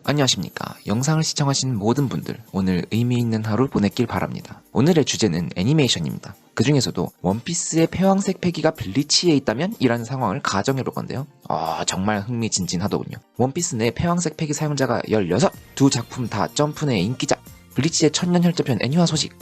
안녕하십니까. 영상을 시청하신 모든 분들, 오늘 의미 있는 하루 보냈길 바랍니다. 오늘의 주제는 애니메이션입니다. 그 중에서도 원피스의 폐왕색 패기가 블리치에 있다면? 이라는 상황을 가정해볼 건데요. 정말 흥미진진하더군요. 원피스 내 폐왕색 패기 사용자가 16! 두 작품 다 점프 내 인기작! 블리치의 천년혈자편 애니화 소식!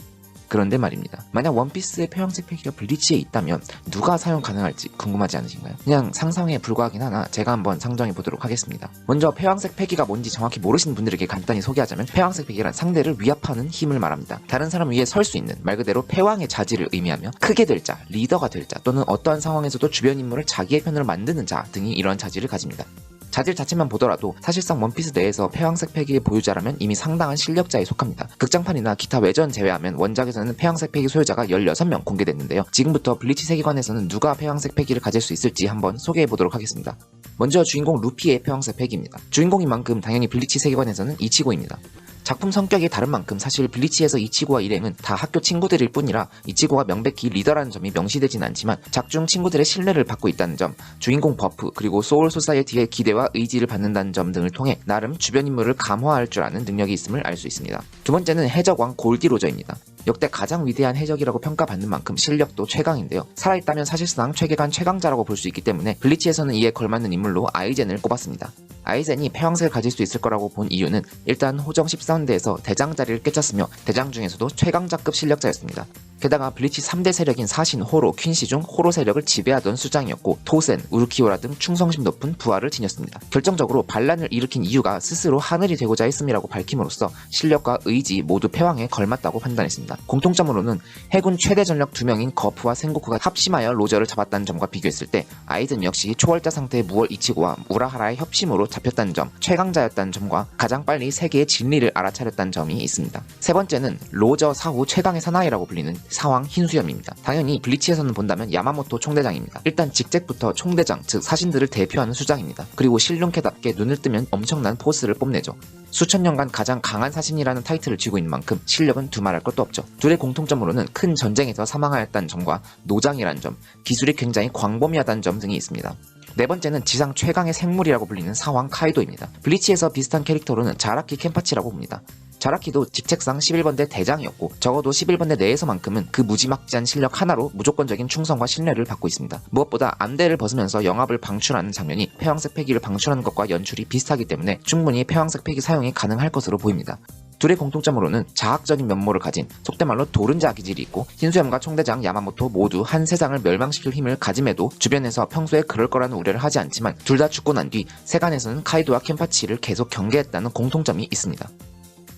그런데 말입니다. 만약 원피스의 폐왕색 패기가 블리치에 있다면 누가 사용 가능할지 궁금하지 않으신가요? 그냥 상상에 불과하긴 하나 제가 한번 상정해보도록 하겠습니다. 먼저 폐왕색 패기가 뭔지 정확히 모르시는 분들에게 간단히 소개하자면, 폐왕색 패기란 상대를 위압하는 힘을 말합니다. 다른 사람 위에 설 수 있는, 말 그대로 패왕의 자질을 의미하며, 크게 될 자, 리더가 될 자, 또는 어떠한 상황에서도 주변 인물을 자기의 편으로 만드는 자 등이 이러한 자질을 가집니다. 자질 자체만 보더라도 사실상 원피스 내에서 폐왕색 패기의 보유자라면 이미 상당한 실력자에 속합니다. 극장판이나 기타 외전 제외하면 원작에서는 폐왕색 패기 소유자가 16명 공개됐는데요. 지금부터 블리치 세계관에서는 누가 폐왕색 패기를 가질 수 있을지 한번 소개해보도록 하겠습니다. 먼저 주인공 루피의 폐왕색 패기입니다. 주인공인 만큼 당연히 블리치 세계관에서는 이치고입니다. 작품 성격이 다른 만큼 사실 블리치에서 이치고와 일행은 다 학교 친구들일 뿐이라 이치고가 명백히 리더라는 점이 명시되진 않지만 작중 친구들의 신뢰를 받고 있다는 점, 주인공 버프, 그리고 소울 소사이어티의 기대와 의지를 받는다는 점 등을 통해 나름 주변 인물을 감화할 줄 아는 능력이 있음을 알 수 있습니다. 두 번째는 해적왕 골디로저입니다. 역대 가장 위대한 해적이라고 평가받는 만큼 실력도 최강인데요. 살아있다면 사실상 최계관 최강자라고 볼 수 있기 때문에 블리치에서는 이에 걸맞는 인물로 아이젠을 꼽았습니다. 아이젠이 폐왕색을 가질 수 있을 거라고 본 이유는 일단 호정 14원대에서 대장 자리를 꿰찼으며 대장 중에서도 최강자급 실력자였습니다. 게다가 블리치 3대 세력인 사신, 호로, 퀸시 중 호로 세력을 지배하던 수장이었고 토센, 우르키오라 등 충성심 높은 부하를 지녔습니다. 결정적으로 반란을 일으킨 이유가 스스로 하늘이 되고자 했음이라고 밝힘으로써 실력과 의지 모두 패왕에 걸맞다고 판단했습니다. 공통점으로는 해군 최대 전력 2명인 거프와 생고쿠가 합심하여 로저를 잡았다는 점과 비교했을 때 아이젠 역시 초월자 상태의 무월 이치고와 우라하라의 협심으로 잡혔다는 점, 최강자였다는 점과 가장 빨리 세계의 진리를 알아차렸다는 점이 있습니다. 세 번째는 로저 사후 최강의 사나이라고 불리는 사황 흰수염입니다. 당연히 블리치에서는 본다면 야마모토 총대장입니다. 일단 직책부터 총대장, 즉 사신들을 대표하는 수장입니다. 그리고 실눈캐답게 눈을 뜨면 엄청난 포스를 뽐내죠. 수천 년간 가장 강한 사신이라는 타이틀을 쥐고 있는 만큼 실력은 두말할 것도 없죠. 둘의 공통점으로는 큰 전쟁에서 사망하였다는 점과 노장이라는 점, 기술이 굉장히 광범위하다는 점 등이 있습니다. 네 번째는 지상 최강의 생물이라고 불리는 사황 카이도입니다. 블리치에서 비슷한 캐릭터로는 자라키 켄파치라고 봅니다. 자라키도 직책상 11번대 대장이었고 적어도 11번대 내에서만큼은 그 무지막지한 실력 하나로 무조건적인 충성과 신뢰를 받고 있습니다. 무엇보다 안대를 벗으면서 영합을 방출하는 장면이 폐왕색 패기를 방출하는 것과 연출이 비슷하기 때문에 충분히 폐왕색 패기 사용이 가능할 것으로 보입니다. 둘의 공통점으로는 자학적인 면모를 가진, 속된 말로 도른자 기질이 있고, 흰수염과 총대장 야마모토 모두 한 세상을 멸망시킬 힘을 가짐에도 주변에서 평소에 그럴 거라는 우려를 하지 않지만 둘 다 죽고 난 뒤 세간에서는 카이도와 켄파치를 계속 경계했다는 공통점이 있습니다.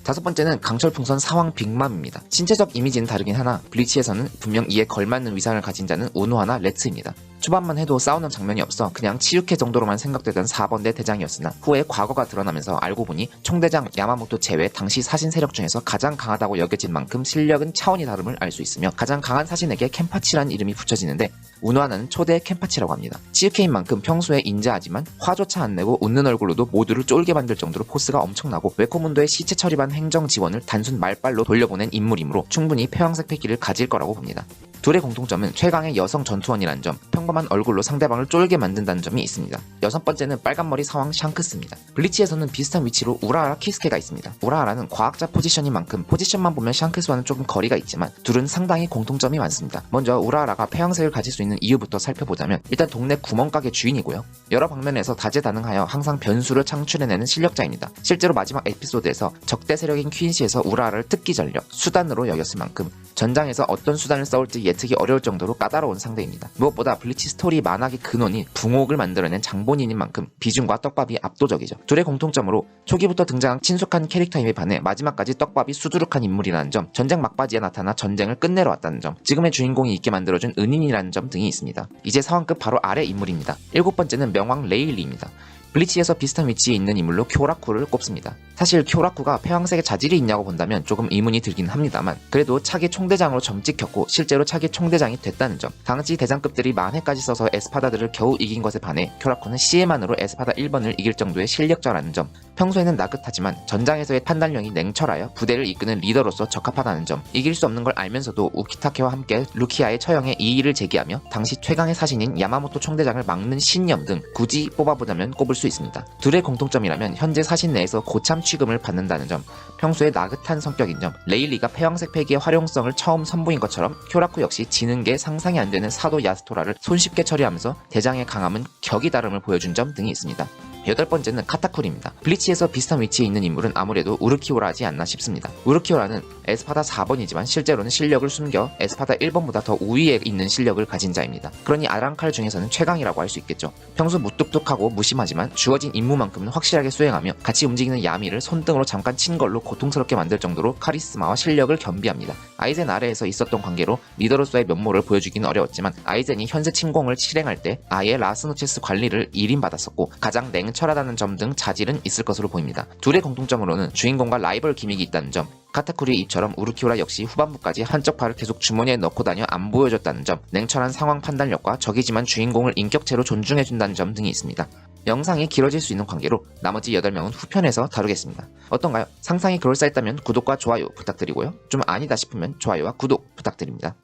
다섯 번째는 강철풍선 사황 빅맘입니다. 신체적 이미지는 다르긴 하나 블리치에서는 분명 이에 걸맞는 위상을 가진 자는 우노하나 레츠입니다. 초반만 해도 싸우는 장면이 없어 그냥 치유케 정도로만 생각되던 4번대 대장이었으나 후에 과거가 드러나면서 알고 보니 총대장 야마모토 제외 당시 사신 세력 중에서 가장 강하다고 여겨진 만큼 실력은 차원이 다름을 알 수 있으며 가장 강한 사신에게 켄파치라는 이름이 붙여지는데 우노하나는 초대 켄파치라고 합니다. 치유케인 만큼 평소에 인자하지만 화조차 안 내고 웃는 얼굴로도 모두를 쫄게 만들 정도로 포스가 엄청나고 웨코문도의 시체 처리반 행정 지원을 단순 말빨로 돌려보낸 인물이므로 충분히 폐왕색 패기를 가질 거라고 봅니다. 둘의 공통점은 최강의 여성 전투원이라는 점, 평범한 얼굴로 상대방을 쫄게 만든다는 점이 있습니다. 여섯 번째는 빨간머리 사황 샹크스입니다. 블리치에서는 비슷한 위치로 우라하라 키스케가 있습니다. 우라하라는 과학자 포지션인 만큼 포지션만 보면 샹크스와는 조금 거리가 있지만 둘은 상당히 공통점이 많습니다. 먼저 우라하라가 폐왕색을 가질 수 있는 이유부터 살펴보자면 일단 동네 구멍가게 주인이고요. 여러 방면에서 다재다능하여 항상 변수를 창출해내는 실력자입니다. 실제로 마지막 에피소드에서 적대 세력인 퀸시에서 우라하라를 특기 전력, 수단으로 여겼을 만큼 전장에서 어떤 수단을 써올지 예측이 어려울 정도로 까다로운 상대입니다. 무엇보다 블리치 스토리 만학의 근원이 붕옥을 만들어낸 장본인인 만큼 비중과 떡밥이 압도적이죠. 둘의 공통점으로 초기부터 등장한 친숙한 캐릭터임에 반해 마지막까지 떡밥이 수두룩한 인물이라는 점, 전쟁 막바지에 나타나 전쟁을 끝내러 왔다는 점, 지금의 주인공이 있게 만들어준 은인이라는 점 등이 있습니다. 이제 상황급 바로 아래 인물입니다. 일곱 번째는 명왕 레일리입니다. 블리치에서 비슷한 위치에 있는 인물로 쿄라쿠를 꼽습니다. 사실 쿄라쿠가 폐왕색의 자질이 있냐고 본다면 조금 의문이 들긴 합니다만 그래도 차기 총대장으로 점 찍혔고 실제로 차기 총대장이 됐다는 점, 당시 대장급들이 만회까지 써서 에스파다들을 겨우 이긴 것에 반해 쿄라쿠는 CM만으로 에스파다 1번을 이길 정도의 실력자라는 점, 평소에는 나긋하지만 전장에서의 판단력이 냉철하여 부대를 이끄는 리더로서 적합하다는 점, 이길 수 없는 걸 알면서도 우키타케와 함께 루키아의 처형에 이의를 제기하며 당시 최강의 사신인 야마모토 총대장을 막는 신념 등 굳이 뽑아보자면 꼽을 수 있습니다. 둘의 공통점이라면 현재 사신 내에서 고참 취급을 받는다는 점, 평소에 나긋한 성격인 점, 레일리가 패왕색 패기의 활용성을 처음 선보인 것처럼 쿄라쿠 역시 지는 게 상상이 안 되는 사도 야스토라를 손쉽게 처리하면서 대장의 강함은 격이 다름을 보여준 점 등이 있습니다. 8번째는 카타쿠리입니다. 블리치에서 비슷한 위치에 있는 인물은 아무래도 우르키오라지 않나 싶습니다. 우르키오라는 에스파다 4번이지만 실제로는 실력을 숨겨 에스파다 1번보다 더 우위에 있는 실력을 가진 자입니다. 그러니 아랑칼 중에서는 최강이라고 할 수 있겠죠. 평소 무뚝뚝하고 무심하지만 주어진 임무만큼은 확실하게 수행하며 같이 움직이는 야미를 손등으로 잠깐 친 걸로 고통스럽게 만들 정도로 카리스마와 실력을 겸비합니다. 아이젠 아래에서 있었던 관계로 리더로서의 면모를 보여주기는 어려웠지만 아이젠이 현세 침공을 실행할 때 아예 라스노체스 관리를 일임받았었고 가장 냉철하다는 점 등 자질은 있을 것으로 보입니다. 둘의 공통점으로는 주인공과 라이벌 기믹이 있다는 점, 카타쿠리의 입처럼 우르키오라 역시 후반부까지 한쪽 팔을 계속 주머니에 넣고 다녀 안 보여줬다는 점, 냉철한 상황 판단력과 적이지만 주인공을 인격체로 존중해준다는 점 등이 있습니다. 영상이 길어질 수 있는 관계로 나머지 8명은 후편에서 다루겠습니다. 어떤가요? 상상이 그럴싸했다면 구독과 좋아요 부탁드리고요. 좀 아니다 싶으면 좋아요와 구독 부탁드립니다.